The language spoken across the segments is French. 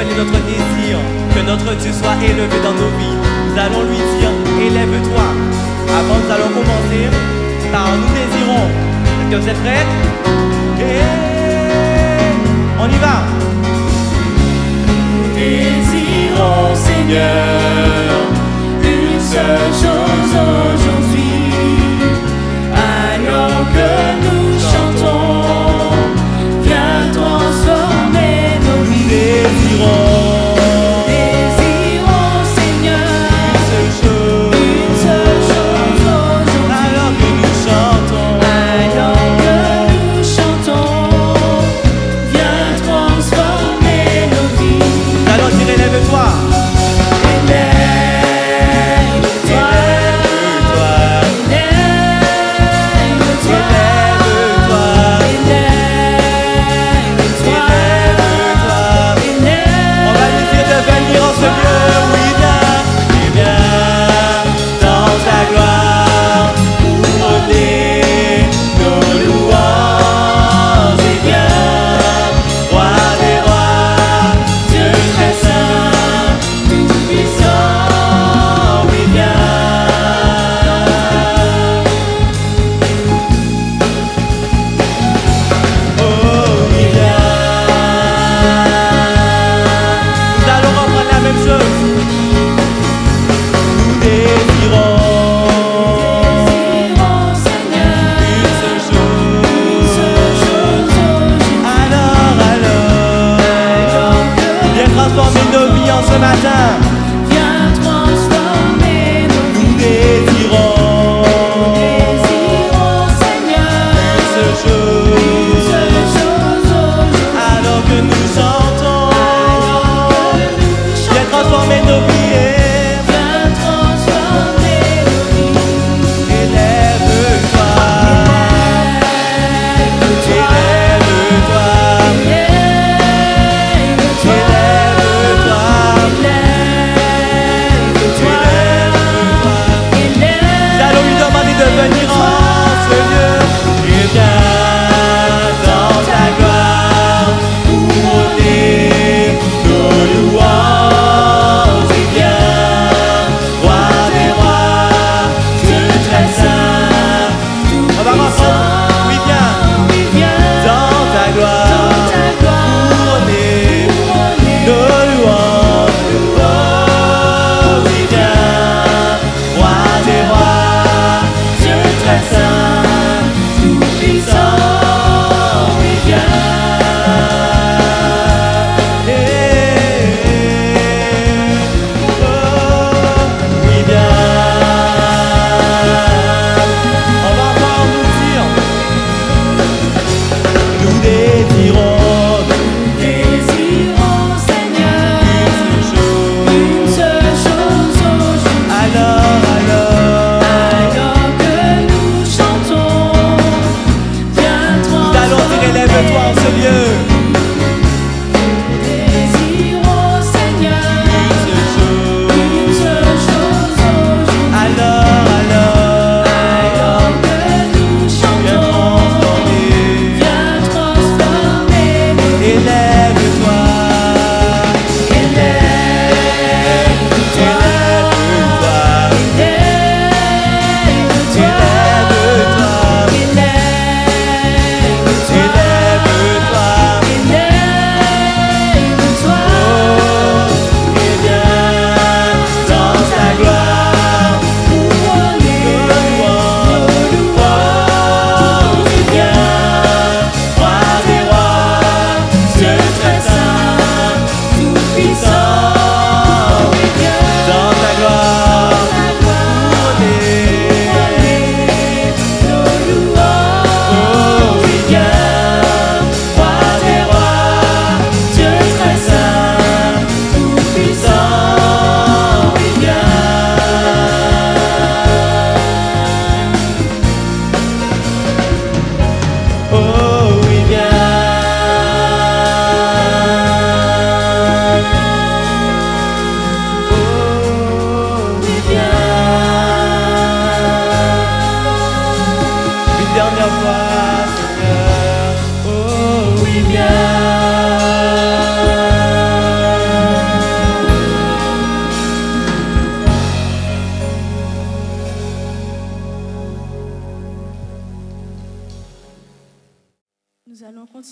tel est notre désir, que notre Dieu soit élevé dans nos vies. Nous allons lui dire, élève-toi. Avant, nous allons commencer par nous désirons. Est-ce que vous êtes prêts? Et on y va. Désirons, Seigneur, une seule chose aujourd'hui, alors que nous chantons, viens transformer nos vies. Désirons, Seigneur, une seule chose aujourd'hui, alors que nous chantons, viens transformer nos vies. Alors dire élève-toi. Transformer nos vies en ce matin. Viens transformer nos vies. Désirons, Seigneur, une seule chose alors que nous chantons. Viens transformer nos vies. Viens transformer nos vies. Élève-toi, élève-toi, élève-toi.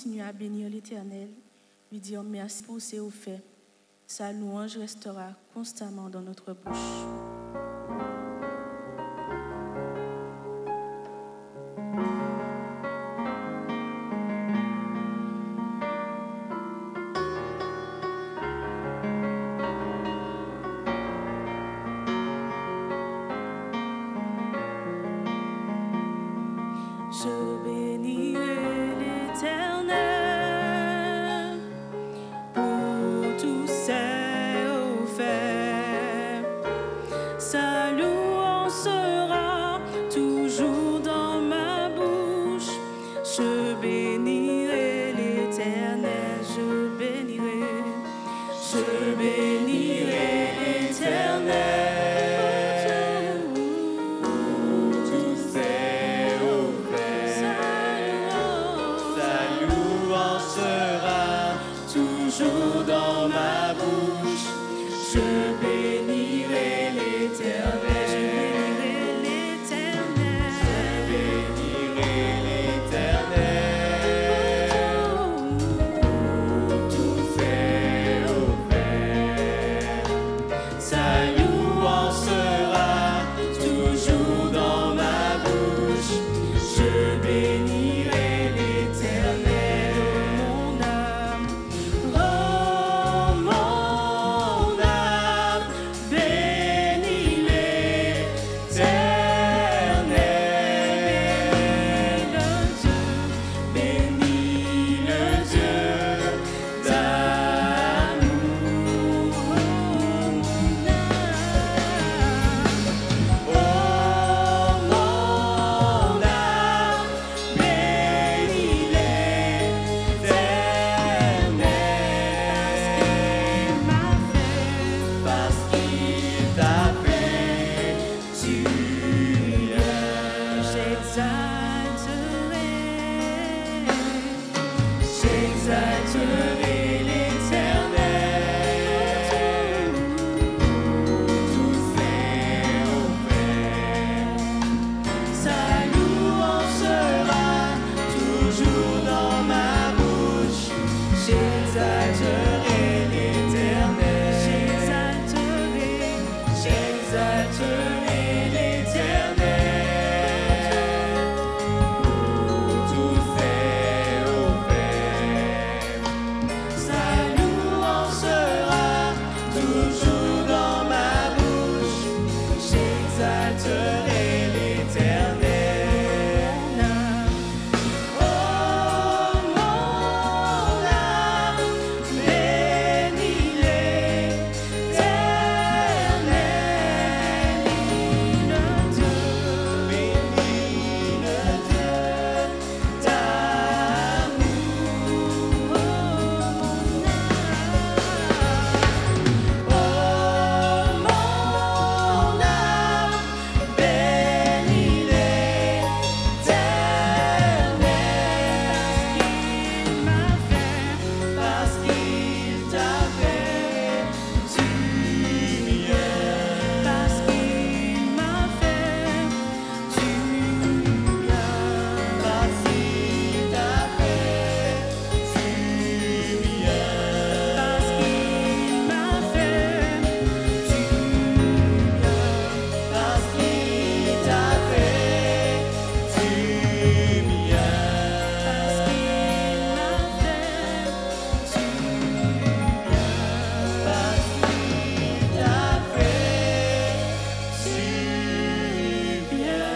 continuer à bénir l'Éternel, lui dire merci pour ses hauts faits. Sa louange restera constamment dans notre bouche. Je bénirai l'Éternel pour tous ses hauts faits. Sa louange sera toujours dans ma bouche. Je bénirai l'Éternel, je bénirai l'Éternel. Toujours dans ma bouche, je bénirai l'Éternel. Je bénirai l'Éternel. Tous ses hauts faits. Sa louange sera toujours dans ma bouche. Je bénirai l'Éternel. J'exalterai l'Éternel, tous ses hauts faits. Sa louange sera toujours dans ma bouche. J'exalterai l'Éternel, j'exalterai l'Éternel, tous ses hauts faits. Sa louange sera toujours dans ma bouche. J'exalterai l'Éternel. Oh, mon âme, bénis l'Éternel. Bénis le Dieu d'amour. Oh, mon âme, bénis l'Éternel. Parce qu'il t'a fait du bien. Parce qu'il m'a fait du bien. Parce qu'il t'a fait du bien. Parce qu'il m'a fait du bien. Parce qu'il t'a fait du bien. Parce qu'il m'a fait du bien. Parce qu'il t'a fait du bien.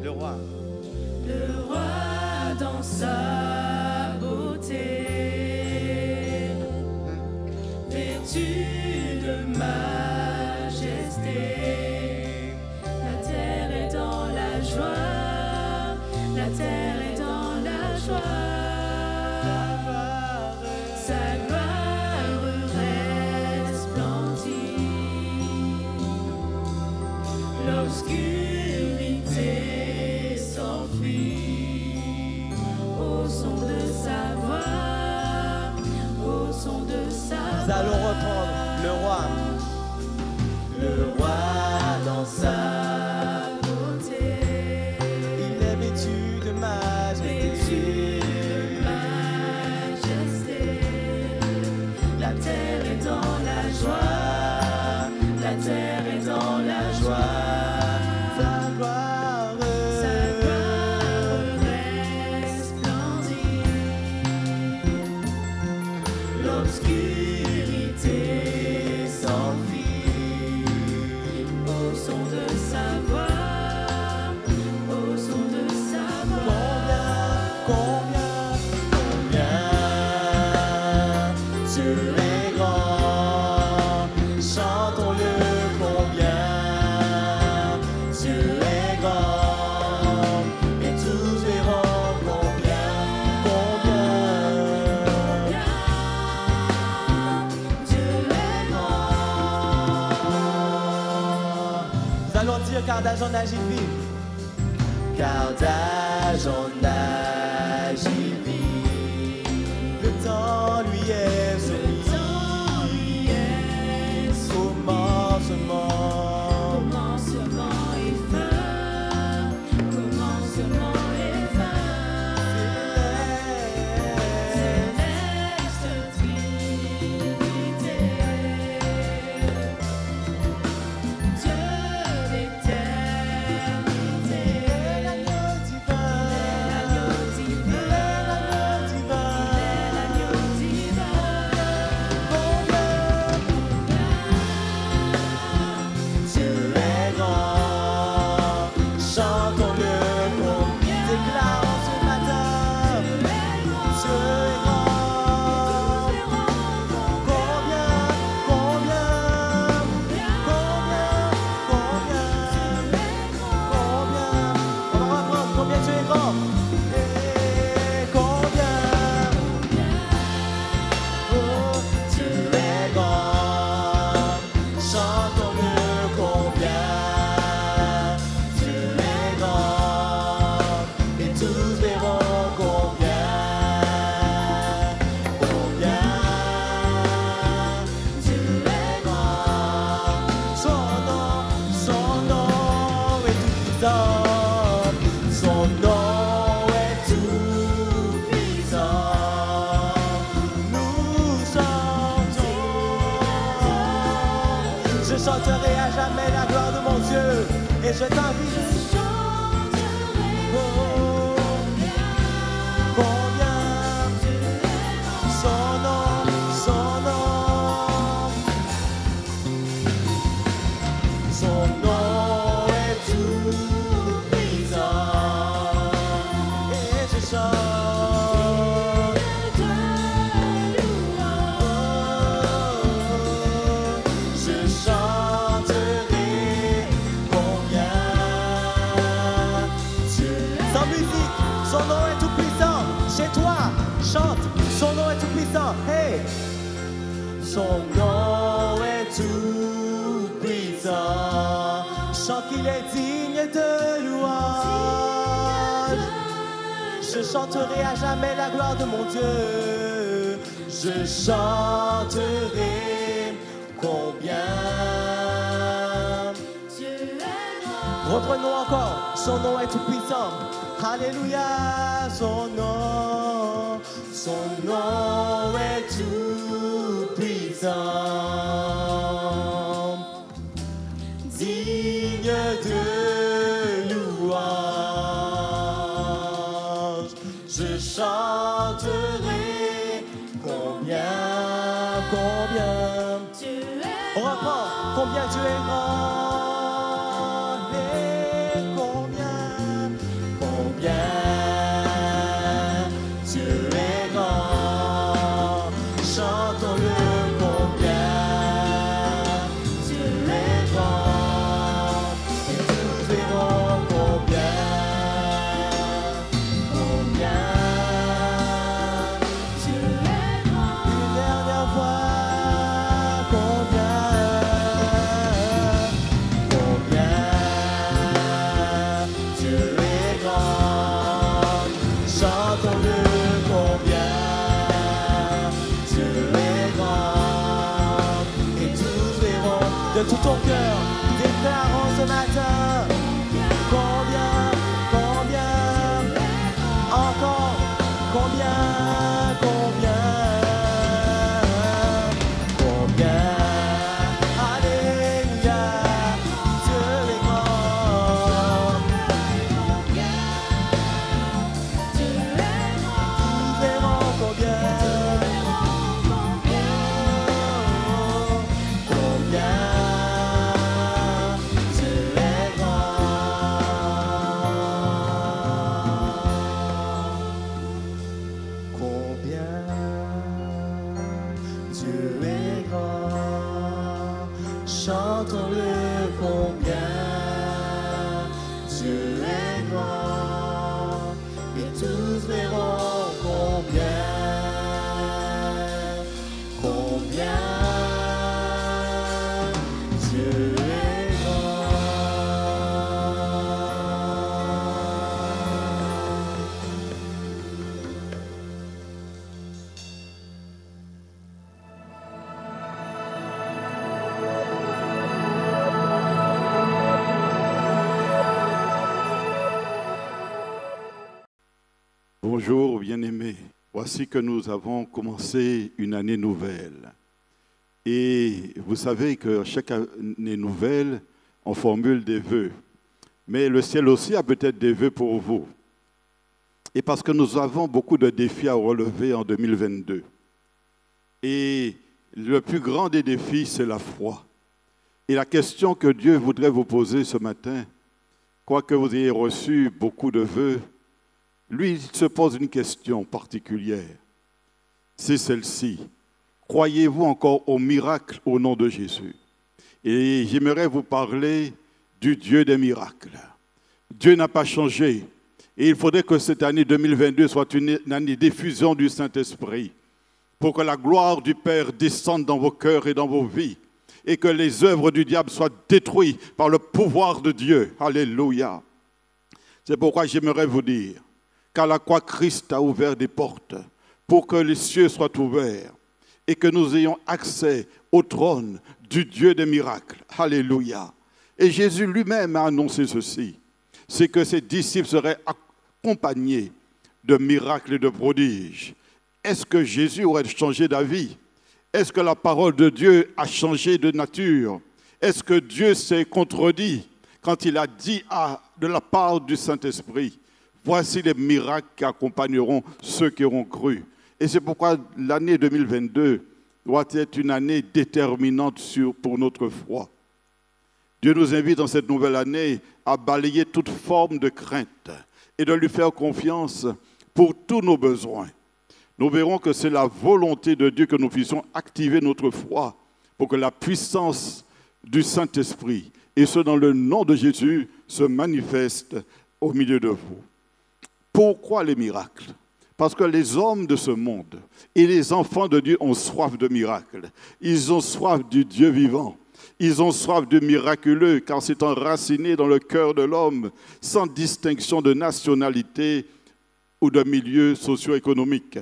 Le roi. Le roi dans sa beauté, vêtu de majesté, la terre est dans la joie, la terre est dans la joie. Sa gloire resplendit, l'obscurité s'enfuit au son de sa voix, au son de sa voix. Nous allons reprendre le roi. d'âge en âge il vit. Car d'âge en âge il vit. Le temps lui est celui. Et je t'invite. Chante, son nom est tout puissant, hey! Son nom est tout puissant, chante qu'il est digne de louange. Je chanterai à jamais la gloire de mon Dieu, je chanterai combien Dieu est grand. Reprenons encore, son nom est tout puissant, alléluia, son nom est tout puissant, digne de louange. Je chanterai combien Dieu est grand. On reprend, combien Dieu est grand. De tout ton cœur, déclarons ce matin combien, encore, combien, alléluia, Dieu est grand, nous verrons combien. Chantons-le combien Dieu est grand, et tous verront combien Dieu est grand. Bonjour bien-aimés, voici que nous avons commencé une année nouvelle. Et vous savez que chaque année nouvelle, on formule des vœux. Mais le ciel aussi a peut-être des vœux pour vous. Et parce que nous avons beaucoup de défis à relever en 2022. Et le plus grand des défis, c'est la foi. Et la question que Dieu voudrait vous poser ce matin, quoique vous ayez reçu beaucoup de vœux, lui, il se pose une question particulière. C'est celle-ci. Croyez-vous encore au miracle au nom de Jésus? Et j'aimerais vous parler du Dieu des miracles. Dieu n'a pas changé. Et il faudrait que cette année 2022 soit une année d'effusion du Saint-Esprit pour que la gloire du Père descende dans vos cœurs et dans vos vies et que les œuvres du diable soient détruites par le pouvoir de Dieu. Alléluia. C'est pourquoi j'aimerais vous dire qu'à la croix, Christ a ouvert des portes pour que les cieux soient ouverts et que nous ayons accès au trône du Dieu des miracles. Alléluia. Et Jésus lui-même a annoncé ceci, c'est que ses disciples seraient accompagnés de miracles et de prodiges. Est-ce que Jésus aurait changé d'avis? Est-ce que la parole de Dieu a changé de nature? Est-ce que Dieu s'est contredit quand il a dit de la part du Saint-Esprit, voici les miracles qui accompagneront ceux qui auront cru. Et c'est pourquoi l'année 2022 doit être une année déterminante pour notre foi. Dieu nous invite dans cette nouvelle année à balayer toute forme de crainte et de lui faire confiance pour tous nos besoins. Nous verrons que c'est la volonté de Dieu que nous puissions activer notre foi pour que la puissance du Saint-Esprit, et ce dans le nom de Jésus, se manifeste au milieu de vous. Pourquoi les miracles? Parce que les hommes de ce monde et les enfants de Dieu ont soif de miracles. Ils ont soif du Dieu vivant. Ils ont soif du miraculeux, car c'est enraciné dans le cœur de l'homme, sans distinction de nationalité ou de milieu socio-économique.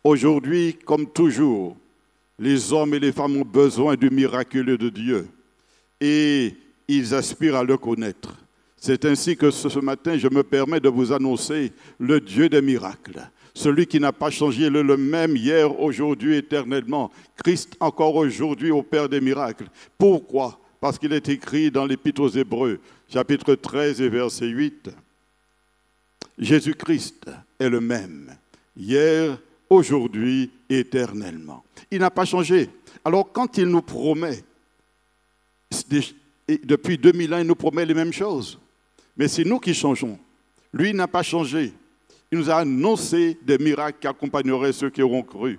Aujourd'hui, comme toujours, les hommes et les femmes ont besoin du miraculeux de Dieu et ils aspirent à le connaître. C'est ainsi que ce matin, je me permets de vous annoncer le Dieu des miracles. Celui qui n'a pas changé, le même hier, aujourd'hui, éternellement. Christ encore aujourd'hui au Père des miracles. Pourquoi? Parce qu'il est écrit dans l'Épître aux Hébreux, chapitre 13 et verset 8. Jésus-Christ est le même, hier, aujourd'hui, éternellement. Il n'a pas changé. Alors quand il nous promet, depuis 2000 ans, il nous promet les mêmes choses. Mais c'est nous qui changeons. Lui n'a pas changé. Il nous a annoncé des miracles qui accompagneraient ceux qui auront cru.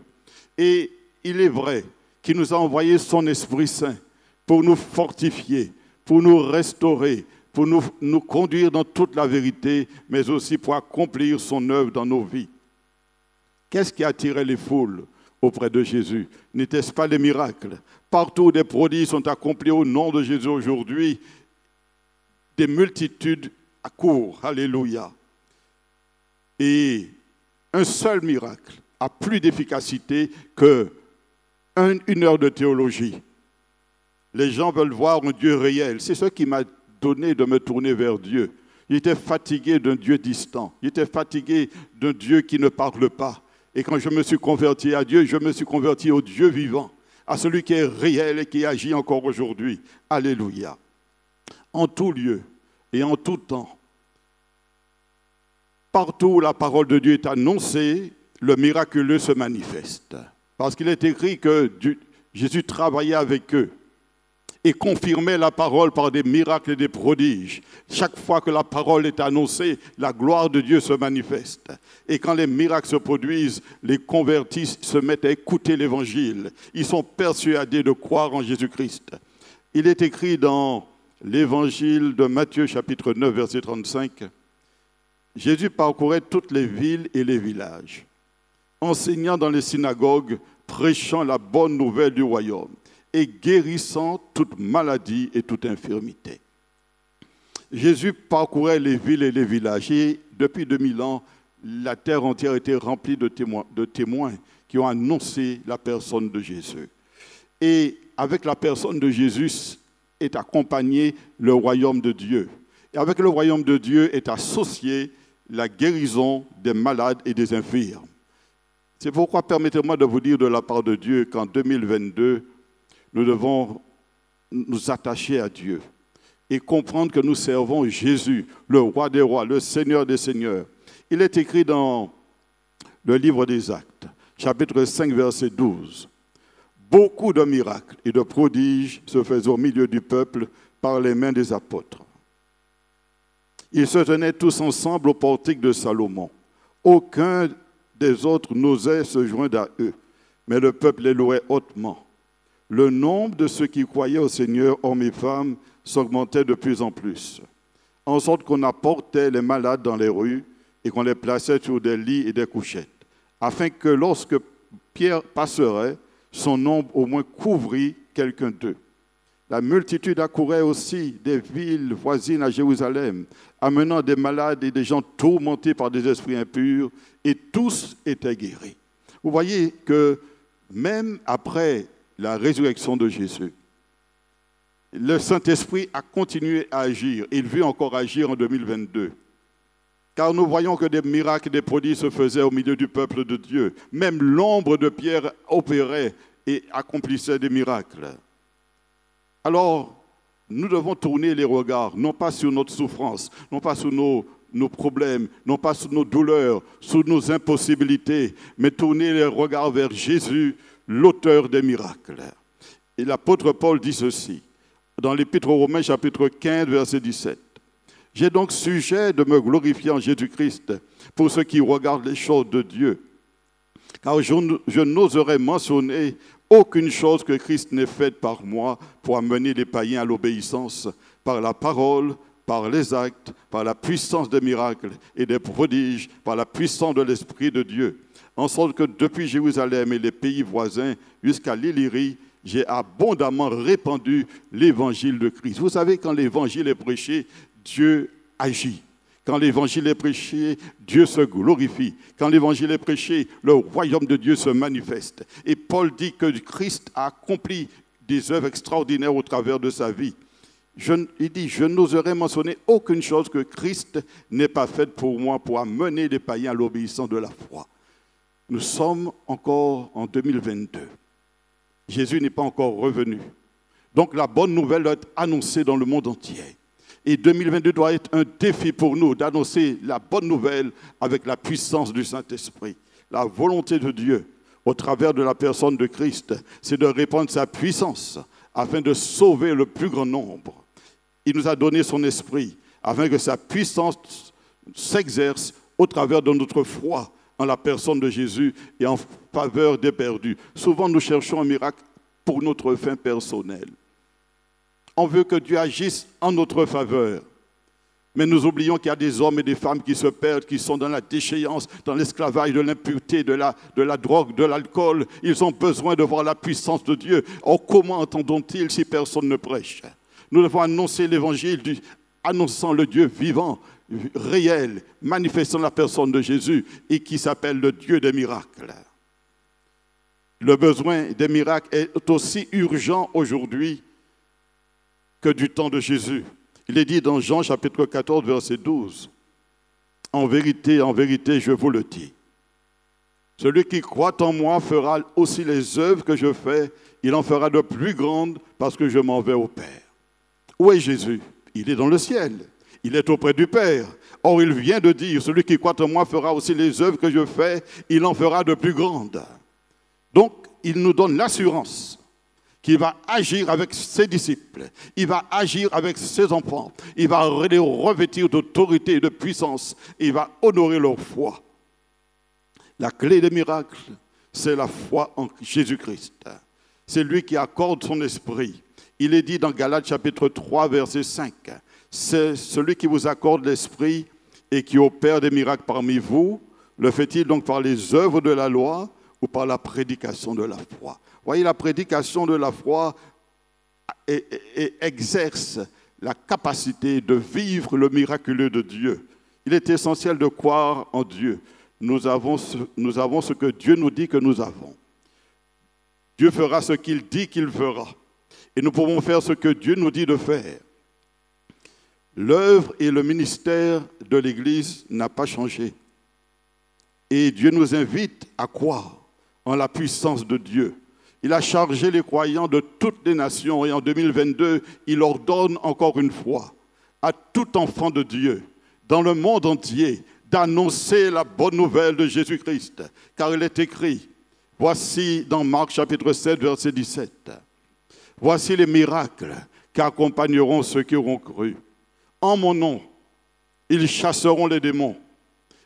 Et il est vrai qu'il nous a envoyé son Esprit Saint pour nous fortifier, pour nous restaurer, pour nous conduire dans toute la vérité, mais aussi pour accomplir son œuvre dans nos vies. Qu'est-ce qui attirait les foules auprès de Jésus? N'était-ce pas les miracles? Partout où des prodiges sont accomplis au nom de Jésus aujourd'hui, des multitudes accourent. Alléluia. Et un seul miracle a plus d'efficacité qu'une heure de théologie. Les gens veulent voir un Dieu réel. C'est ce qui m'a donné de me tourner vers Dieu. J'étais fatigué d'un Dieu distant. J'étais fatigué d'un Dieu qui ne parle pas. Et quand je me suis converti à Dieu, je me suis converti au Dieu vivant, à celui qui est réel et qui agit encore aujourd'hui. Alléluia. En tout lieu et en tout temps, partout où la parole de Dieu est annoncée, le miraculeux se manifeste. Parce qu'il est écrit que Jésus travaillait avec eux et confirmait la parole par des miracles et des prodiges. Chaque fois que la parole est annoncée, la gloire de Dieu se manifeste. Et quand les miracles se produisent, les convertis se mettent à écouter l'Évangile. Ils sont persuadés de croire en Jésus-Christ. Il est écrit dans l'Évangile de Matthieu, chapitre 9, verset 35, « Jésus parcourait toutes les villes et les villages, enseignant dans les synagogues, prêchant la bonne nouvelle du royaume et guérissant toute maladie et toute infirmité. » Jésus parcourait les villes et les villages et depuis 2000 ans, la terre entière était remplie de témoins qui ont annoncé la personne de Jésus. Et avec la personne de Jésus est accompagné le royaume de Dieu. Et avec le royaume de Dieu est associé la guérison des malades et des infirmes. C'est pourquoi permettez-moi de vous dire de la part de Dieu qu'en 2022, nous devons nous attacher à Dieu et comprendre que nous servons Jésus, le roi des rois, le Seigneur des seigneurs. Il est écrit dans le livre des Actes, chapitre 5, verset 12. Beaucoup de miracles et de prodiges se faisaient au milieu du peuple par les mains des apôtres. Ils se tenaient tous ensemble au portique de Salomon. Aucun des autres n'osait se joindre à eux, mais le peuple les louait hautement. Le nombre de ceux qui croyaient au Seigneur, hommes et femmes, s'augmentait de plus en plus, en sorte qu'on apportait les malades dans les rues et qu'on les plaçait sur des lits et des couchettes, afin que lorsque Pierre passerait, son ombre au moins couvrit quelqu'un d'eux. La multitude accourait aussi des villes voisines à Jérusalem, amenant des malades et des gens tourmentés par des esprits impurs, et tous étaient guéris. Vous voyez que même après la résurrection de Jésus, le Saint-Esprit a continué à agir. Il veut encore agir en 2022. Car nous voyons que des miracles et des prodiges se faisaient au milieu du peuple de Dieu. Même l'ombre de Pierre opérait et accomplissait des miracles. Alors, nous devons tourner les regards, non pas sur notre souffrance, non pas sur nos problèmes, non pas sur nos douleurs, sur nos impossibilités, mais tourner les regards vers Jésus, l'auteur des miracles. Et l'apôtre Paul dit ceci, dans l'Épître aux Romains, chapitre 15, verset 17. « J'ai donc sujet de me glorifier en Jésus-Christ pour ceux qui regardent les choses de Dieu, car je n'oserais mentionner aucune chose que Christ n'ait faite par moi pour amener les païens à l'obéissance, par la parole, par les actes, par la puissance des miracles et des prodiges, par la puissance de l'Esprit de Dieu, en sorte que depuis Jérusalem et les pays voisins jusqu'à l'Illyrie, j'ai abondamment répandu l'évangile de Christ. » Vous savez, quand l'évangile est prêché, Dieu agit. Quand l'évangile est prêché, Dieu se glorifie. Quand l'évangile est prêché, le royaume de Dieu se manifeste. Et Paul dit que Christ a accompli des œuvres extraordinaires au travers de sa vie. Il dit, je n'oserais mentionner aucune chose que Christ n'ait pas faite pour moi pour amener les païens à l'obéissance de la foi. Nous sommes encore en 2022. Jésus n'est pas encore revenu. Donc la bonne nouvelle doit être annoncée dans le monde entier. Et 2022 doit être un défi pour nous d'annoncer la bonne nouvelle avec la puissance du Saint-Esprit. La volonté de Dieu, au travers de la personne de Christ, c'est de répandre sa puissance afin de sauver le plus grand nombre. Il nous a donné son esprit afin que sa puissance s'exerce au travers de notre foi en la personne de Jésus et en faveur des perdus. Souvent, nous cherchons un miracle pour notre fin personnelle. On veut que Dieu agisse en notre faveur. Mais nous oublions qu'il y a des hommes et des femmes qui se perdent, qui sont dans la déchéance, dans l'esclavage, de l'impureté, de la drogue, de l'alcool. Ils ont besoin de voir la puissance de Dieu. Or, comment entendront-ils si personne ne prêche? Nous devons annoncer l'évangile, annonçant le Dieu vivant, réel, manifestant la personne de Jésus et qui s'appelle le Dieu des miracles. Le besoin des miracles est aussi urgent aujourd'hui que du temps de Jésus. Il est dit dans Jean chapitre 14, verset 12. En vérité, je vous le dis. Celui qui croit en moi fera aussi les œuvres que je fais. Il en fera de plus grandes parce que je m'en vais au Père. Où est Jésus? Il est dans le ciel. Il est auprès du Père. Or, il vient de dire, celui qui croit en moi fera aussi les œuvres que je fais. Il en fera de plus grandes. Donc, il nous donne l'assurance qu'il va agir avec ses disciples, il va agir avec ses enfants, il va les revêtir d'autorité et de puissance, et il va honorer leur foi. La clé des miracles, c'est la foi en Jésus-Christ. C'est lui qui accorde son esprit. Il est dit dans Galates chapitre 3, verset 5, c'est celui qui vous accorde l'esprit et qui opère des miracles parmi vous, le fait-il donc par les œuvres de la loi ou par la prédication de la foi? Voyez, la prédication de la foi exerce la capacité de vivre le miraculeux de Dieu. Il est essentiel de croire en Dieu. Nous avons ce que Dieu nous dit que nous avons. Dieu fera ce qu'il dit qu'il fera. Et nous pouvons faire ce que Dieu nous dit de faire. L'œuvre et le ministère de l'Église n'a pas changé. Et Dieu nous invite à croire en la puissance de Dieu. Il a chargé les croyants de toutes les nations et en 2022, il ordonne encore une fois à tout enfant de Dieu dans le monde entier d'annoncer la bonne nouvelle de Jésus-Christ. Car il est écrit, voici dans Marc chapitre 7, verset 17, voici les miracles qui accompagneront ceux qui auront cru. En mon nom, ils chasseront les démons.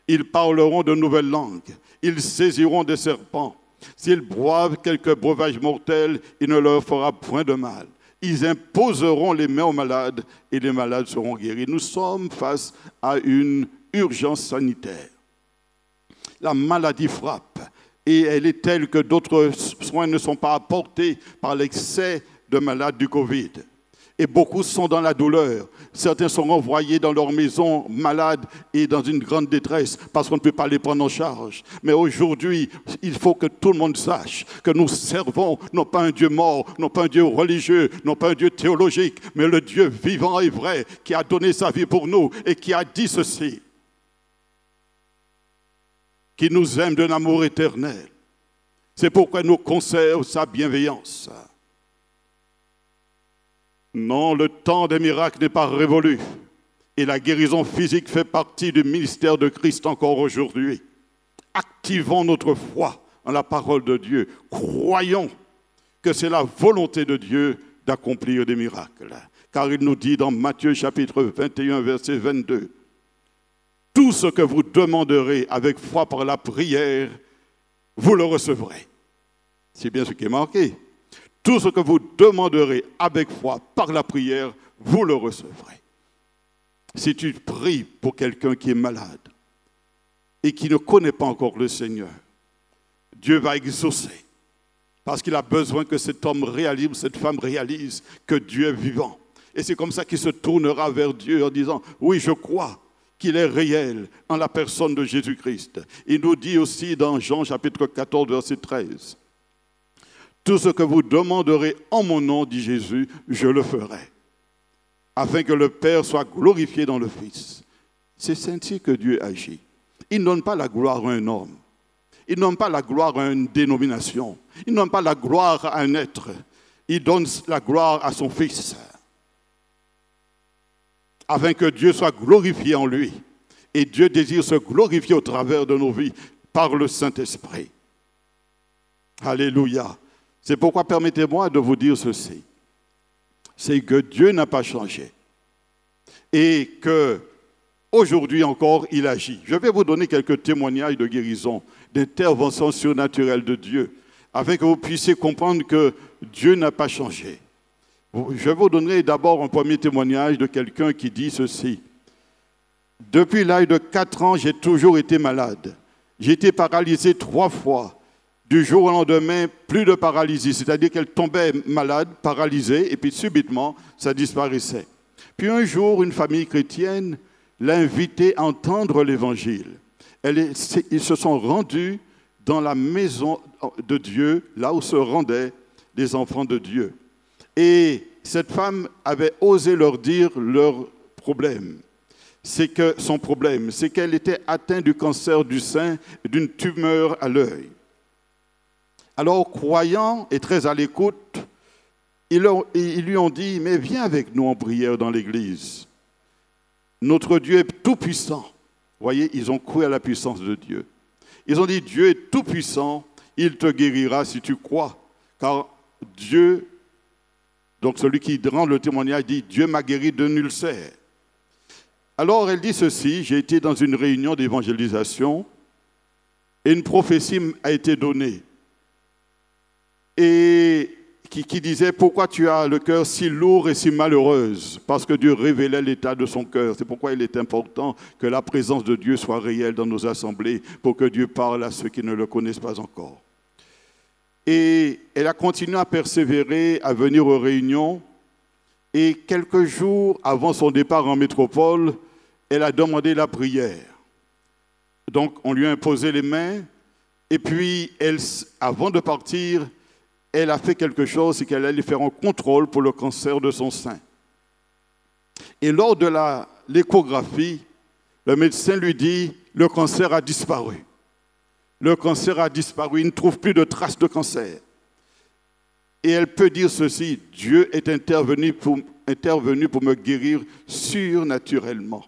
Ils parleront de nouvelles langues. Ils saisiront des serpents. S'ils boivent quelque breuvage mortel, il ne leur fera point de mal. Ils imposeront les mains aux malades et les malades seront guéris. Nous sommes face à une urgence sanitaire. La maladie frappe et elle est telle que d'autres soins ne sont pas apportés par l'excès de malades du Covid. Et beaucoup sont dans la douleur. Certains sont renvoyés dans leur maison malades et dans une grande détresse parce qu'on ne peut pas les prendre en charge. Mais aujourd'hui, il faut que tout le monde sache que nous servons non pas un Dieu mort, non pas un Dieu religieux, non pas un Dieu théologique, mais le Dieu vivant et vrai qui a donné sa vie pour nous et qui a dit ceci, qui nous aime d'un amour éternel. C'est pourquoi il nous conserve sa bienveillance. Non, le temps des miracles n'est pas révolu. Et la guérison physique fait partie du ministère de Christ encore aujourd'hui. Activons notre foi en la parole de Dieu. Croyons que c'est la volonté de Dieu d'accomplir des miracles. Car il nous dit dans Matthieu chapitre 21, verset 22, « Tout ce que vous demanderez avec foi par la prière, vous le recevrez. » C'est bien ce qui est marqué. Tout ce que vous demanderez avec foi par la prière, vous le recevrez. Si tu pries pour quelqu'un qui est malade et qui ne connaît pas encore le Seigneur, Dieu va exaucer parce qu'il a besoin que cet homme réalise, cette femme réalise que Dieu est vivant. Et c'est comme ça qu'il se tournera vers Dieu en disant « Oui, je crois qu'il est réel en la personne de Jésus-Christ. » Il nous dit aussi dans Jean chapitre 14, verset 13, « Tout ce que vous demanderez en mon nom, dit Jésus, je le ferai, afin que le Père soit glorifié dans le Fils. » C'est ainsi que Dieu agit. Il ne donne pas la gloire à un homme. Il ne donne pas la gloire à une dénomination. Il ne donne pas la gloire à un être. Il donne la gloire à son Fils, afin que Dieu soit glorifié en lui. Et Dieu désire se glorifier au travers de nos vies par le Saint-Esprit. Alléluia. C'est pourquoi permettez-moi de vous dire ceci. C'est que Dieu n'a pas changé. Et qu'aujourd'hui encore, il agit. Je vais vous donner quelques témoignages de guérison, d'intervention surnaturelle de Dieu, afin que vous puissiez comprendre que Dieu n'a pas changé. Je vous donnerai d'abord un premier témoignage de quelqu'un qui dit ceci. « Depuis l'âge de 4 ans, j'ai toujours été malade. J'ai été paralysé 3 fois. Du jour au lendemain, plus de paralysie, c'est-à-dire qu'elle tombait malade, paralysée, et puis subitement, ça disparaissait. Puis un jour, une famille chrétienne l'a invitée à entendre l'Évangile. Ils se sont rendus dans la maison de Dieu, là où se rendaient les enfants de Dieu. Et cette femme avait osé leur dire leur problème. Son problème, c'est qu'elle était atteinte du cancer du sein et d'une tumeur à l'œil. Alors, croyant et très à l'écoute, ils lui ont dit, mais viens avec nous en prière dans l'église. Notre Dieu est tout-puissant. Vous voyez, ils ont cru à la puissance de Dieu. Ils ont dit, Dieu est tout-puissant, il te guérira si tu crois. Car Dieu, donc celui qui rend le témoignage dit, Dieu m'a guéri d'un ulcère. Alors elle dit ceci, j'ai été dans une réunion d'évangélisation et une prophétie a été donnée. Et qui disait, pourquoi tu as le cœur si lourd et si malheureuse? Parce que Dieu révélait l'état de son cœur. C'est pourquoi il est important que la présence de Dieu soit réelle dans nos assemblées, pour que Dieu parle à ceux qui ne le connaissent pas encore. Et elle a continué à persévérer, à venir aux réunions. Et quelques jours avant son départ en métropole, elle a demandé la prière. Donc, on lui a imposé les mains. Et puis, avant de partir, elle a fait quelque chose, c'est qu'elle allait faire un contrôle pour le cancer de son sein. Et lors de l'échographie, Le médecin lui dit, le cancer a disparu. Le cancer a disparu, il ne trouve plus de traces de cancer. Et elle peut dire ceci, Dieu est intervenu pour me guérir surnaturellement.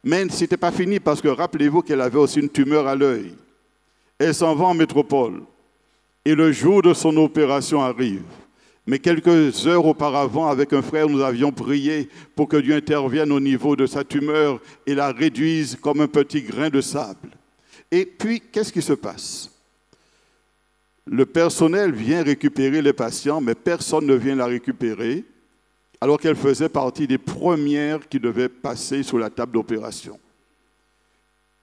Mais ce n'était pas fini parce que rappelez-vous qu'elle avait aussi une tumeur à l'œil. Elle s'en va en métropole. Et le jour de son opération arrive. Mais quelques heures auparavant, avec un frère, nous avions prié pour que Dieu intervienne au niveau de sa tumeur et la réduise comme un petit grain de sable. Et puis, qu'est-ce qui se passe? Le personnel vient récupérer les patients, mais personne ne vient la récupérer, alors qu'elle faisait partie des premières qui devaient passer sur la table d'opération.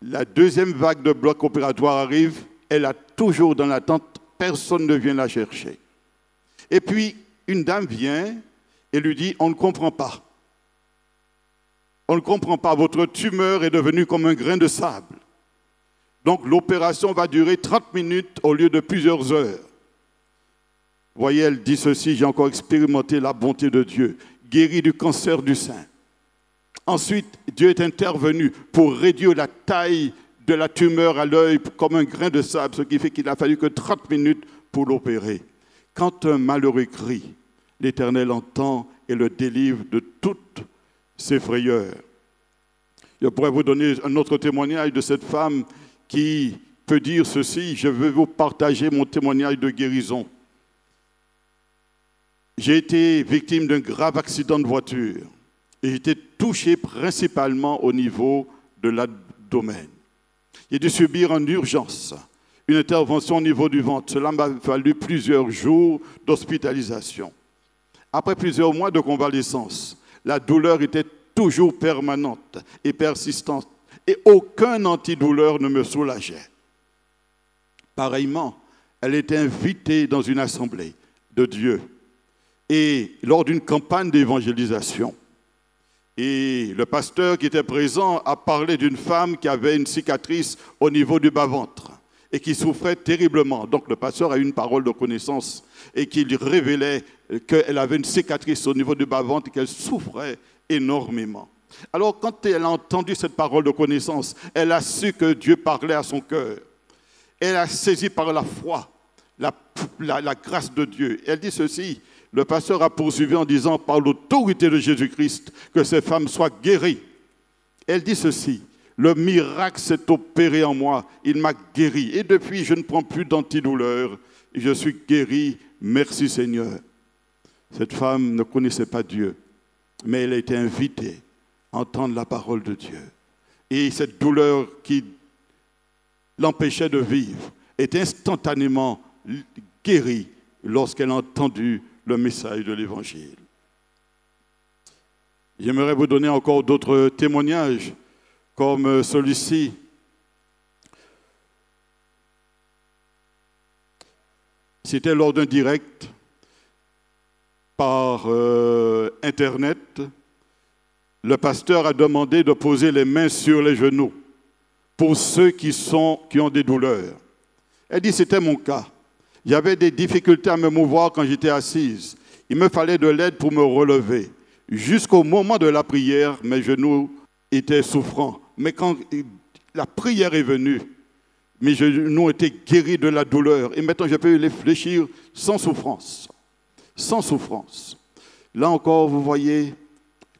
La deuxième vague de bloc opératoire arrive, elle est toujours dans l'attente, personne ne vient la chercher. Et puis, une dame vient et lui dit, on ne comprend pas. On ne comprend pas, votre tumeur est devenue comme un grain de sable. Donc, l'opération va durer 30 minutes au lieu de plusieurs heures. Vous voyez, elle dit ceci, j'ai encore expérimenté la bonté de Dieu, guéri du cancer du sein. Ensuite, Dieu est intervenu pour réduire la taille de la tumeur à l'œil comme un grain de sable, ce qui fait qu'il n'a fallu que 30 minutes pour l'opérer. Quand un malheureux crie, l'Éternel entend et le délivre de toutes ses frayeurs. Je pourrais vous donner un autre témoignage de cette femme qui peut dire ceci, je veux vous partager mon témoignage de guérison. J'ai été victime d'un grave accident de voiture et j'ai été touché principalement au niveau de l'abdomen. J'ai dû subir en urgence une intervention au niveau du ventre. Cela m'a fallu plusieurs jours d'hospitalisation. Après plusieurs mois de convalescence, la douleur était toujours permanente et persistante et aucun antidouleur ne me soulageait. Pareillement, elle était invitée dans une assemblée de Dieu et lors d'une campagne d'évangélisation. Et le pasteur qui était présent a parlé d'une femme qui avait une cicatrice au niveau du bas-ventre et qui souffrait terriblement. Donc le pasteur a eu une parole de connaissance et qui lui révélait qu'elle avait une cicatrice au niveau du bas-ventre et qu'elle souffrait énormément. Alors quand elle a entendu cette parole de connaissance, elle a su que Dieu parlait à son cœur. Elle a saisi par la foi la grâce de Dieu. Elle dit ceci, le pasteur a poursuivi en disant par l'autorité de Jésus-Christ que ces femmes soient guéries. Elle dit ceci, le miracle s'est opéré en moi, il m'a guéri. Et depuis, je ne prends plus d'antidouleur. Je suis guéri, merci Seigneur. Cette femme ne connaissait pas Dieu, mais elle a été invitée à entendre la parole de Dieu. Et cette douleur qui l'empêchait de vivre est instantanément guérie lorsqu'elle a entendu le message de l'Évangile. J'aimerais vous donner encore d'autres témoignages comme celui-ci. C'était lors d'un direct par Internet. Le pasteur a demandé de poser les mains sur les genoux pour ceux qui ont des douleurs. Elle dit, c'était mon cas. J'avais des difficultés à me mouvoir quand j'étais assise. Il me fallait de l'aide pour me relever. Jusqu'au moment de la prière, mes genoux étaient souffrants. Mais quand la prière est venue, mes genoux étaient guéris de la douleur. Et maintenant, je peux les fléchir sans souffrance. Sans souffrance. Là encore, vous voyez,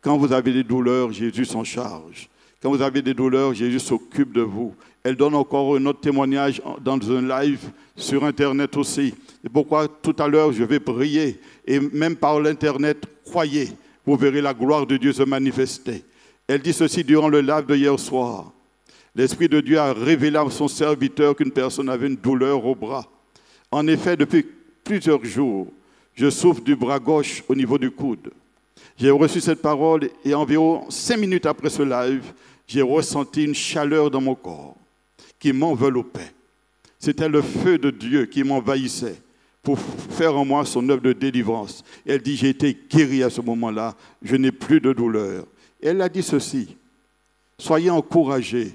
quand vous avez des douleurs, Jésus s'en charge. Quand vous avez des douleurs, Jésus s'occupe de vous. Elle donne encore un autre témoignage dans un live sur Internet aussi. Et pourquoi tout à l'heure, je vais prier. Et même par l'Internet, croyez, vous verrez la gloire de Dieu se manifester. Elle dit ceci durant le live de hier soir. L'Esprit de Dieu a révélé à son serviteur qu'une personne avait une douleur au bras. En effet, depuis plusieurs jours, je souffre du bras gauche au niveau du coude. J'ai reçu cette parole et environ 5 minutes après ce live, j'ai ressenti une chaleur dans mon corps qui m'enveloppait. C'était le feu de Dieu qui m'envahissait pour faire en moi son œuvre de délivrance. Et elle dit, j'ai été guéri à ce moment-là, je n'ai plus de douleur. Et elle a dit ceci, soyez encouragés,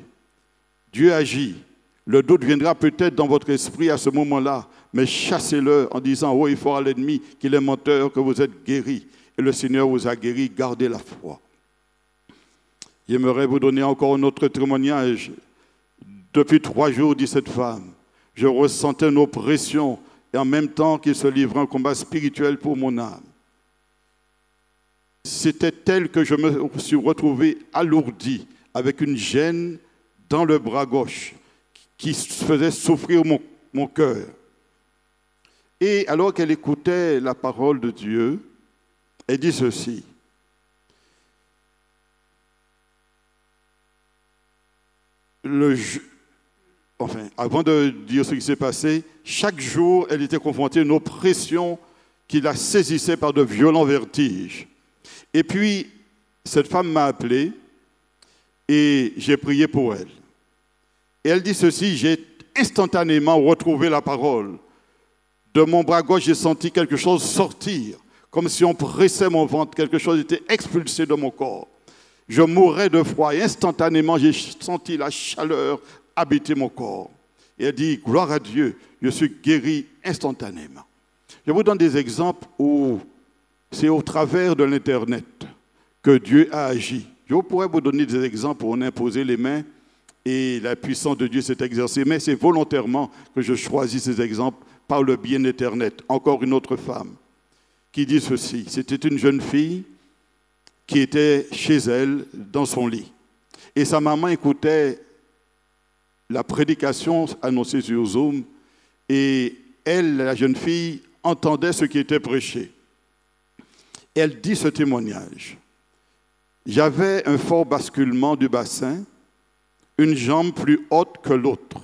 Dieu agit. Le doute viendra peut-être dans votre esprit à ce moment-là, mais chassez-le en disant, oh, il faut à l'ennemi qu'il est menteur, que vous êtes guéri. Et le Seigneur vous a guéri, gardez la foi. J'aimerais vous donner encore un autre témoignage. Depuis 3 jours, dit cette femme, je ressentais une oppression et en même temps qu'il se livrait un combat spirituel pour mon âme. C'était tel que je me suis retrouvé alourdi avec une gêne dans le bras gauche qui faisait souffrir mon cœur. Et alors qu'elle écoutait la parole de Dieu, elle dit ceci. Avant de dire ce qui s'est passé, chaque jour, elle était confrontée à une oppression qui la saisissait par de violents vertiges. Et puis, cette femme m'a appelé et j'ai prié pour elle. Et elle dit ceci, j'ai instantanément retrouvé la parole. De mon bras gauche, j'ai senti quelque chose sortir, comme si on pressait mon ventre, quelque chose était expulsé de mon corps. Je mourais de froid et instantanément, j'ai senti la chaleur habiter mon corps. Et elle dit, gloire à Dieu, je suis guéri instantanément. Je vous donne des exemples où c'est au travers de l'Internet que Dieu a agi. Je pourrais vous donner des exemples où on a imposé les mains et la puissance de Dieu s'est exercée, mais c'est volontairement que je choisis ces exemples par le biais d'Internet. Encore une autre femme qui dit ceci, c'était une jeune fille qui était chez elle dans son lit. Et sa maman écoutait la prédication annoncée sur Zoom et elle, la jeune fille, entendait ce qui était prêché. Elle dit ce témoignage. J'avais un fort basculement du bassin, une jambe plus haute que l'autre,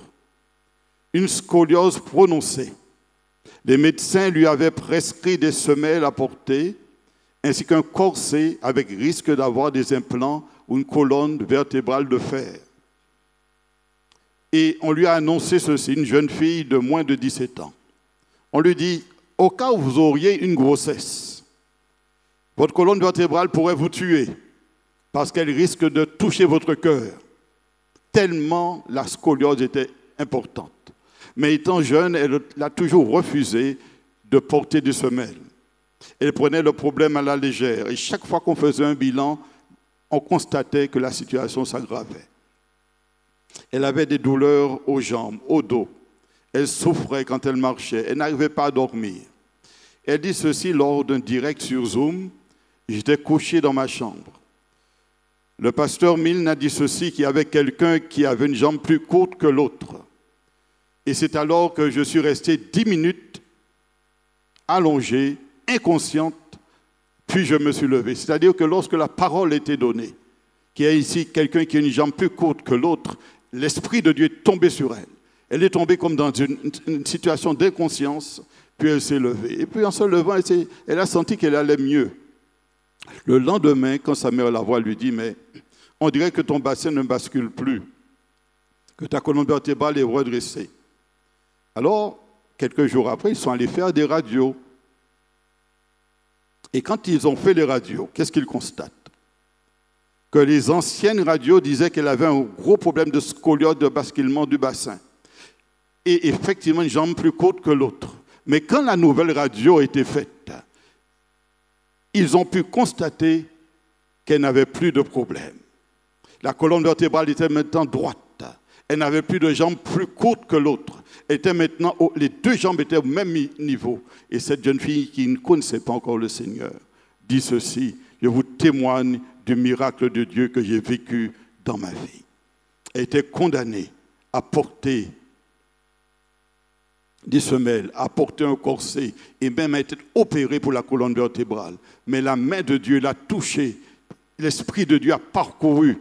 une scoliose prononcée. Les médecins lui avaient prescrit des semelles à porter, ainsi qu'un corset avec risque d'avoir des implants ou une colonne vertébrale de fer. Et on lui a annoncé ceci, une jeune fille de moins de 17 ans. On lui dit, au cas où vous auriez une grossesse, votre colonne vertébrale pourrait vous tuer parce qu'elle risque de toucher votre cœur, tellement la scoliose était importante. Mais étant jeune, elle a toujours refusé de porter des semelles. Elle prenait le problème à la légère et chaque fois qu'on faisait un bilan, on constatait que la situation s'aggravait. Elle avait des douleurs aux jambes, au dos. Elle souffrait quand elle marchait. Elle n'arrivait pas à dormir. Elle dit ceci lors d'un direct sur Zoom. J'étais couché dans ma chambre. Le pasteur Milne a dit ceci, qu'il y avait quelqu'un qui avait une jambe plus courte que l'autre. Et c'est alors que je suis resté 10 minutes allongé, inconsciente, puis je me suis levé. C'est-à-dire que lorsque la parole était donnée, qu'il y a ici quelqu'un qui a une jambe plus courte que l'autre, l'Esprit de Dieu est tombé sur elle. Elle est tombée comme dans une situation d'inconscience, puis elle s'est levée. Et puis en se levant, elle a senti qu'elle allait mieux. Le lendemain, quand sa mère la voit, elle lui dit, mais on dirait que ton bassin ne bascule plus, que ta colonne vertébrale est redressée. Alors, quelques jours après, ils sont allés faire des radios. Et quand ils ont fait les radios, qu'est-ce qu'ils constatent? Que les anciennes radios disaient qu'elle avait un gros problème de scoliose, de basculement du bassin. Et effectivement, une jambe plus courte que l'autre. Mais quand la nouvelle radio a été faite, ils ont pu constater qu'elle n'avait plus de problème. La colonne vertébrale était maintenant droite. Elle n'avait plus de jambes plus courtes que l'autre. Les 2 jambes étaient au même niveau. Et cette jeune fille qui ne connaissait pas encore le Seigneur dit ceci, je vous témoigne du miracle de Dieu que j'ai vécu dans ma vie. Elle était condamnée à porter des semelles, à porter un corset et même à être opérée pour la colonne vertébrale. Mais la main de Dieu l'a touchée. L'Esprit de Dieu a parcouru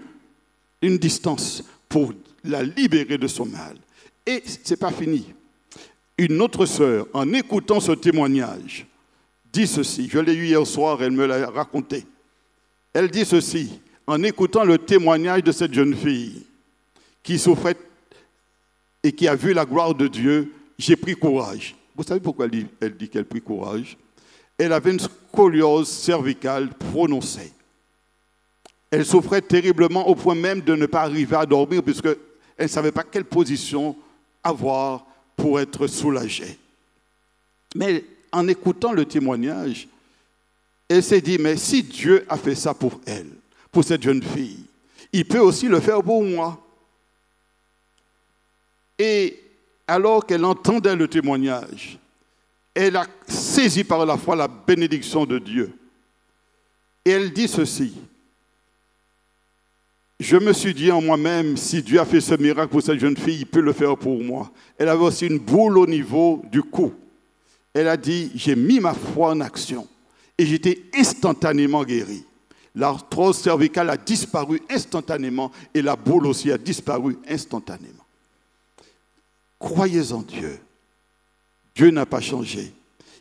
une distance pour la libérer de son mal. Et ce n'est pas fini. Une autre sœur, en écoutant ce témoignage, dit ceci. Je l'ai eu hier soir, elle me l'a raconté. Elle dit ceci, en écoutant le témoignage de cette jeune fille qui souffrait et qui a vu la gloire de Dieu, j'ai pris courage. Vous savez pourquoi elle dit qu'elle prit courage? Elle avait une scoliose cervicale prononcée. Elle souffrait terriblement au point même de ne pas arriver à dormir puisqu'elle ne savait pas quelle position avoir pour être soulagée. Mais en écoutant le témoignage, elle s'est dit, mais si Dieu a fait ça pour elle, pour cette jeune fille, il peut aussi le faire pour moi. Et alors qu'elle entendait le témoignage, elle a saisi par la foi la bénédiction de Dieu. Et elle dit ceci: je me suis dit en moi-même, si Dieu a fait ce miracle pour cette jeune fille, il peut le faire pour moi. Elle avait aussi une boule au niveau du cou. Elle a dit, j'ai mis ma foi en action et j'étais instantanément guéri. L'arthrose cervicale a disparu instantanément et la boule aussi a disparu instantanément. Croyez en Dieu. Dieu n'a pas changé.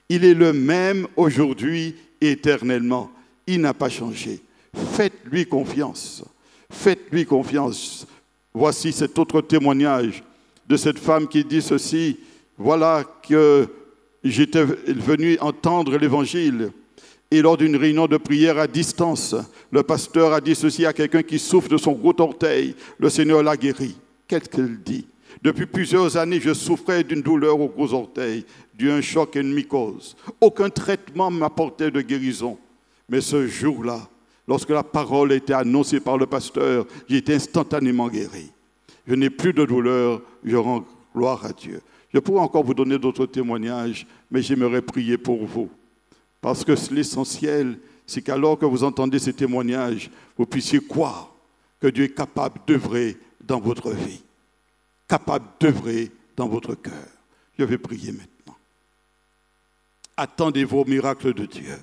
Il est le même aujourd'hui et éternellement. Il n'a pas changé. Faites-lui confiance. Faites-lui confiance. Voici cet autre témoignage de cette femme qui dit ceci. Voilà que j'étais venu entendre l'évangile et lors d'une réunion de prière à distance, le pasteur a dit ceci à quelqu'un qui souffre de son gros orteil. Le Seigneur l'a guéri. Qu'est-ce qu'elle dit? Depuis plusieurs années, je souffrais d'une douleur au gros orteil, dû à un choc et une mycose. Aucun traitement ne m'apportait de guérison. Mais ce jour-là, lorsque la parole a été annoncée par le pasteur, j'ai été instantanément guéri. Je n'ai plus de douleur, je rends gloire à Dieu. Je pourrais encore vous donner d'autres témoignages, mais j'aimerais prier pour vous. Parce que l'essentiel, c'est qu'alors que vous entendez ces témoignages, vous puissiez croire que Dieu est capable d'œuvrer dans votre vie, capable d'œuvrer dans votre cœur. Je vais prier maintenant. Attendez vos miracles de Dieu.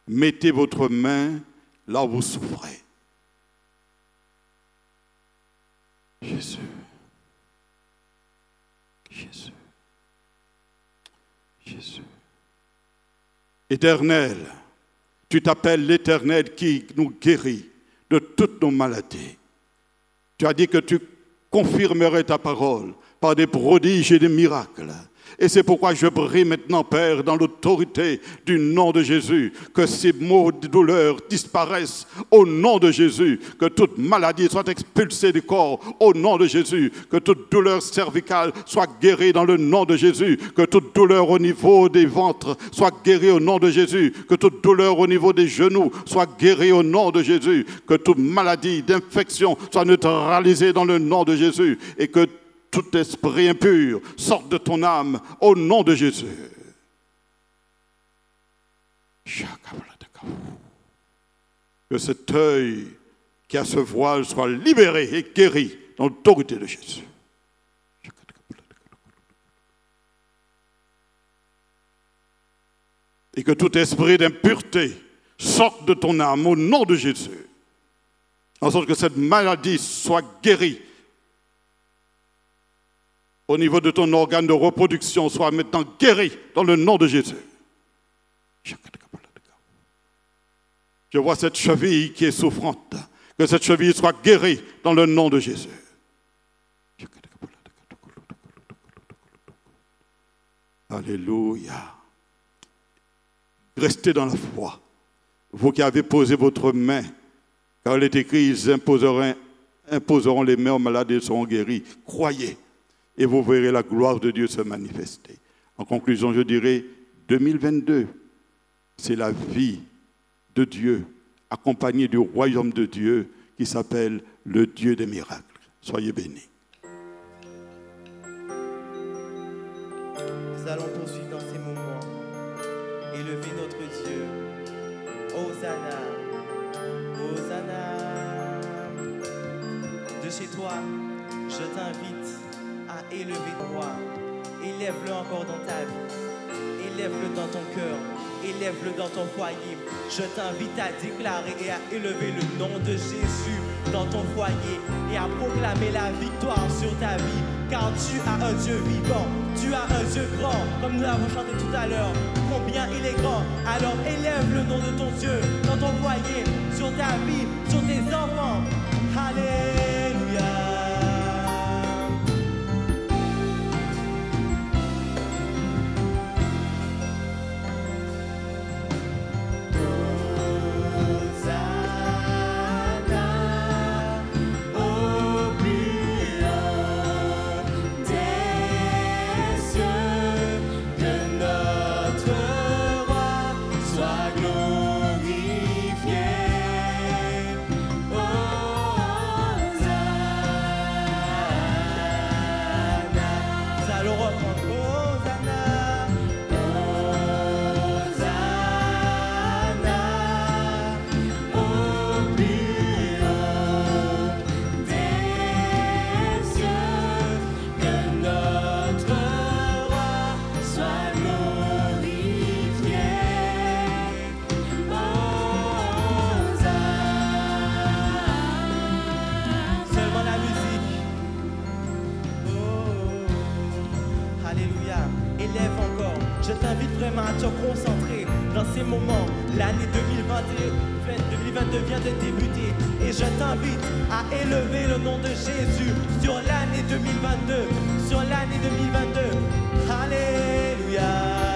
Mettez votre main là où vous souffrez. Jésus. Jésus. Jésus. Éternel, tu t'appelles l'Éternel qui nous guérit de toutes nos maladies. Tu as dit que tu confirmerais ta parole par des prodiges et des miracles. Et c'est pourquoi je prie maintenant, Père, dans l'autorité du nom de Jésus, que ces maux de douleur disparaissent au nom de Jésus, que toute maladie soit expulsée du corps au nom de Jésus, que toute douleur cervicale soit guérie dans le nom de Jésus, que toute douleur au niveau des ventres soit guérie au nom de Jésus, que toute douleur au niveau des genoux soit guérie au nom de Jésus, que toute maladie d'infection soit neutralisée dans le nom de Jésus et que tout esprit impur sorte de ton âme au nom de Jésus. Que cet œil qui a ce voile soit libéré et guéri dans l'autorité de Jésus. Et que tout esprit d'impureté sorte de ton âme au nom de Jésus. En sorte que cette maladie soit guérie. Au niveau de ton organe de reproduction, soit maintenant guéri dans le nom de Jésus. Je vois cette cheville qui est souffrante. Que cette cheville soit guérie dans le nom de Jésus. Alléluia. Restez dans la foi. Vous qui avez posé votre main, car il est écrit, ils imposeront les mains aux malades et ils seront guéris. Croyez. Et vous verrez la gloire de Dieu se manifester. En conclusion, je dirais, 2022, c'est la vie de Dieu, accompagnée du royaume de Dieu, qui s'appelle le Dieu des miracles. Soyez bénis. Nous allons poursuivre dans ces moments. Élever notre Dieu. Hosanna. Hosanna. De chez toi, je t'invite à élever ton roi. Élève-le encore dans ta vie. Élève-le dans ton cœur. Élève-le dans ton foyer. Je t'invite à déclarer et à élever le nom de Jésus dans ton foyer et à proclamer la victoire sur ta vie. Car tu as un Dieu vivant. Tu as un Dieu grand, comme nous l'avons chanté tout à l'heure. Combien il est grand. Alors élève le nom de ton Dieu dans ton foyer, sur ta vie, sur tes enfants. Alléluia. Glorifié, oh, vraiment à te concentrer dans ces moments. L'année 2022 vient de débuter et je t'invite à élever le nom de Jésus sur l'année 2022. Sur l'année 2022. Alléluia.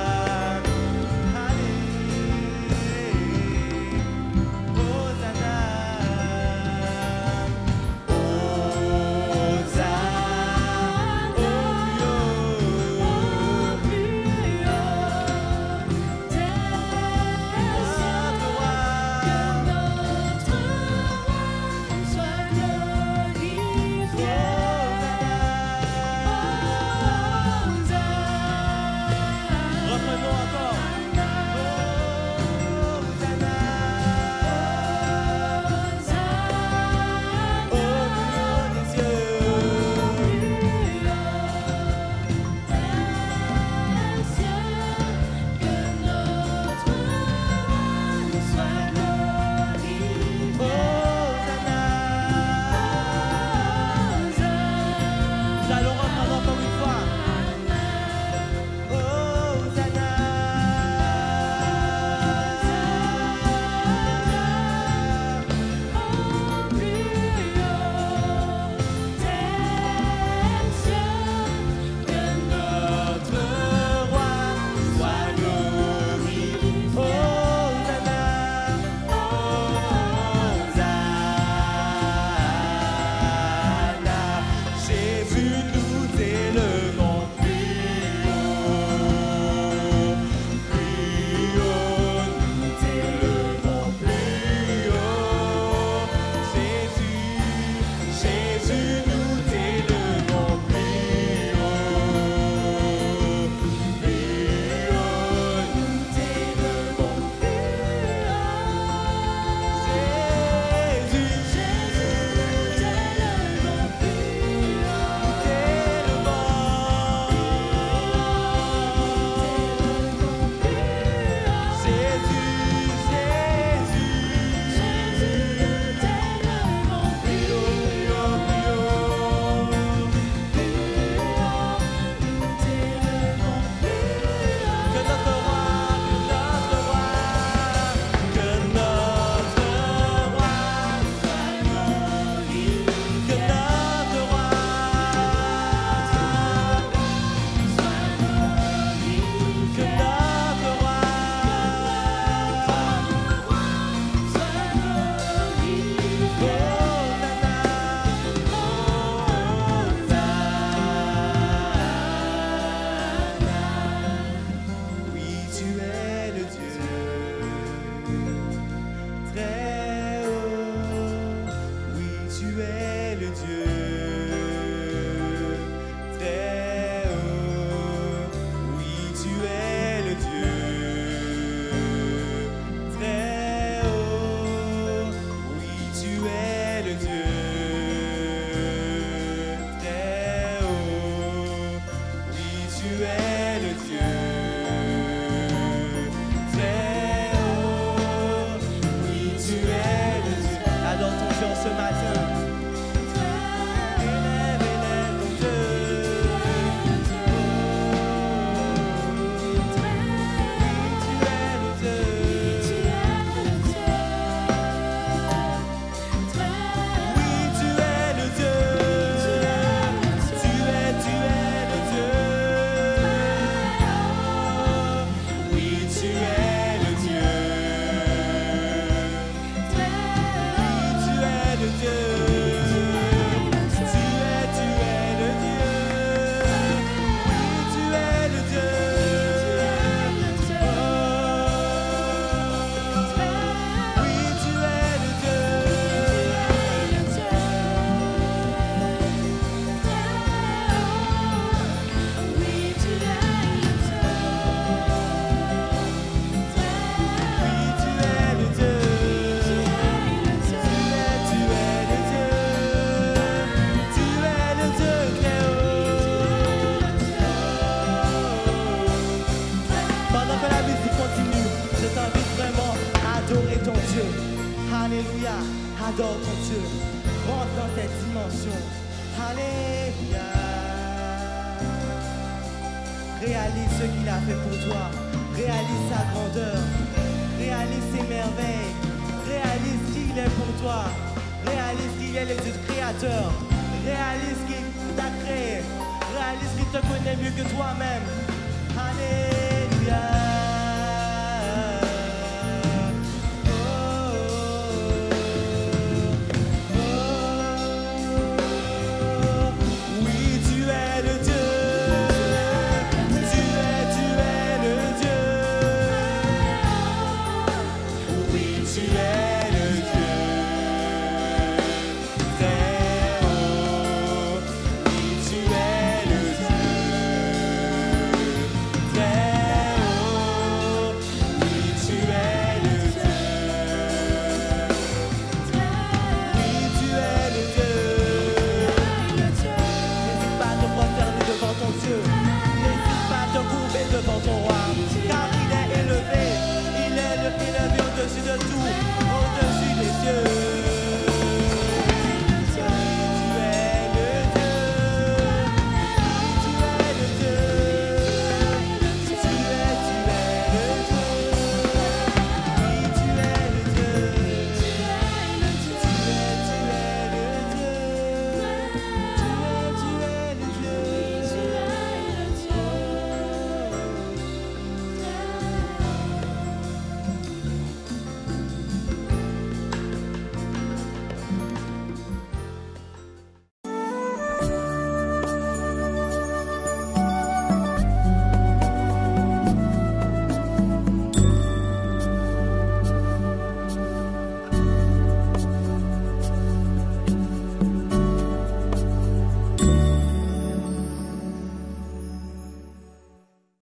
Alléluia. Adore ton Dieu. Rentre dans cette dimension. Alléluia. Réalise ce qu'il a fait pour toi. Réalise sa grandeur, réalise ses merveilles, réalise qui il est pour toi, réalise qu'il est le Dieu créateur, réalise qu'il t'a créé, réalise qu'il te connaît mieux que toi-même. Alléluia.